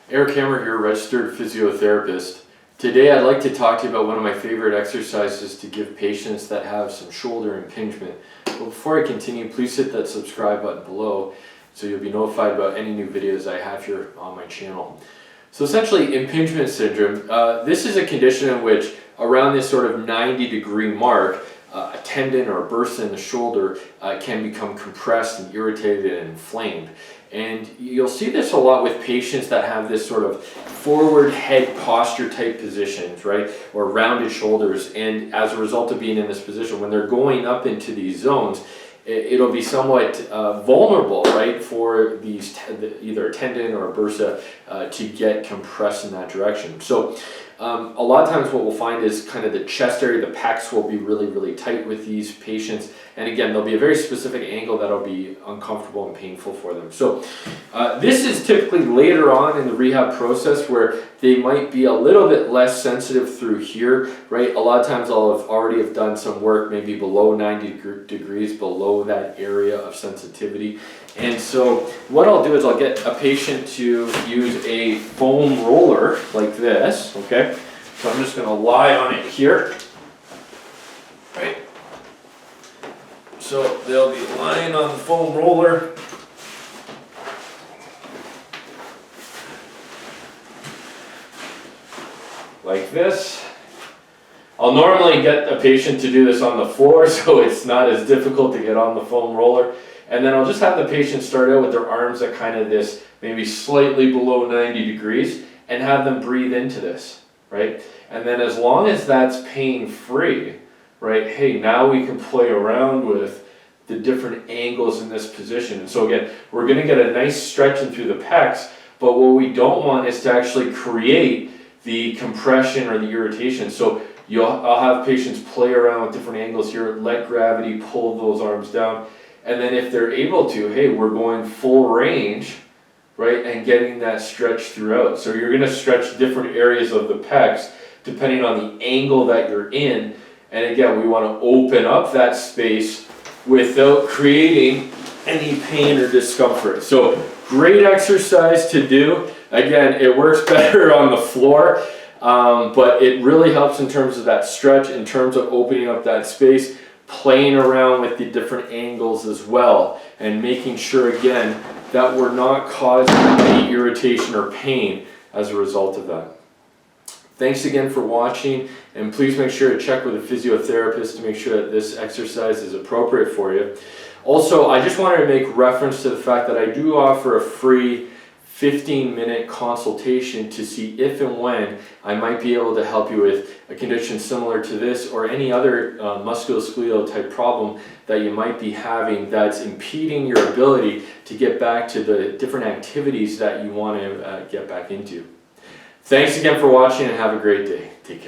Eric Hammer here, registered physiotherapist. Today I'd like to talk to you about one of my favorite exercises to give patients that have some shoulder impingement. But before I continue, please hit that subscribe button below so you'll be notified about any new videos I have here on my channel. So essentially, impingement syndrome, this is a condition in which around this sort of 90-degree mark, a tendon or a bursa in the shoulder can become compressed and irritated and inflamed. And you'll see this a lot with patients that have this sort of forward head posture type positions, right? Or rounded shoulders. And as a result of being in this position, when they're going up into these zones, it'll be somewhat vulnerable, right, for these either a tendon or a bursa to get compressed in that direction. So a lot of times what we'll find is kind of the chest area, the pecs will be really tight with these patients. And again, there'll be a very specific angle that'll be uncomfortable and painful for them. So this is typically later on in the rehab process where they might be a little bit less sensitive through here, right? A lot of times I'll already have done some work maybe below 90 degrees, below that area of sensitivity. And so what I'll do is I'll get a patient to use a foam roller like this, okay? So I'm just gonna lie on it here, right? So they'll be lying on the foam roller. Like this. I'll normally get a patient to do this on the floor so it's not as difficult to get on the foam roller. And then I'll just have the patient start out with their arms at kind of this, maybe slightly below 90 degrees, and have them breathe into this, right? And then as long as that's pain-free, right, hey, now we can play around with the different angles in this position. And so again, we're gonna get a nice stretching through the pecs, but what we don't want is to actually create the compression or the irritation. So I'll have patients play around with different angles here, let gravity pull those arms down. And then if they're able to, hey, we're going full range, right, and getting that stretch throughout. So you're gonna stretch different areas of the pecs depending on the angle that you're in. And again, we wanna open up that space without creating any pain or discomfort. So great exercise to do. Again, it works better on the floor, but it really helps in terms of that stretch, in terms of opening up that space, playing around with the different angles as well, and making sure again that we're not causing any irritation or pain as a result of that. Thanks again for watching, and please make sure to check with a physiotherapist to make sure that this exercise is appropriate for you. Also, I just wanted to make reference to the fact that I do offer a free 15-minute consultation to see if and when I might be able to help you with a condition similar to this or any other musculoskeletal type problem that you might be having that's impeding your ability to get back to the different activities that you want to get back into. Thanks again for watching and have a great day. Take care.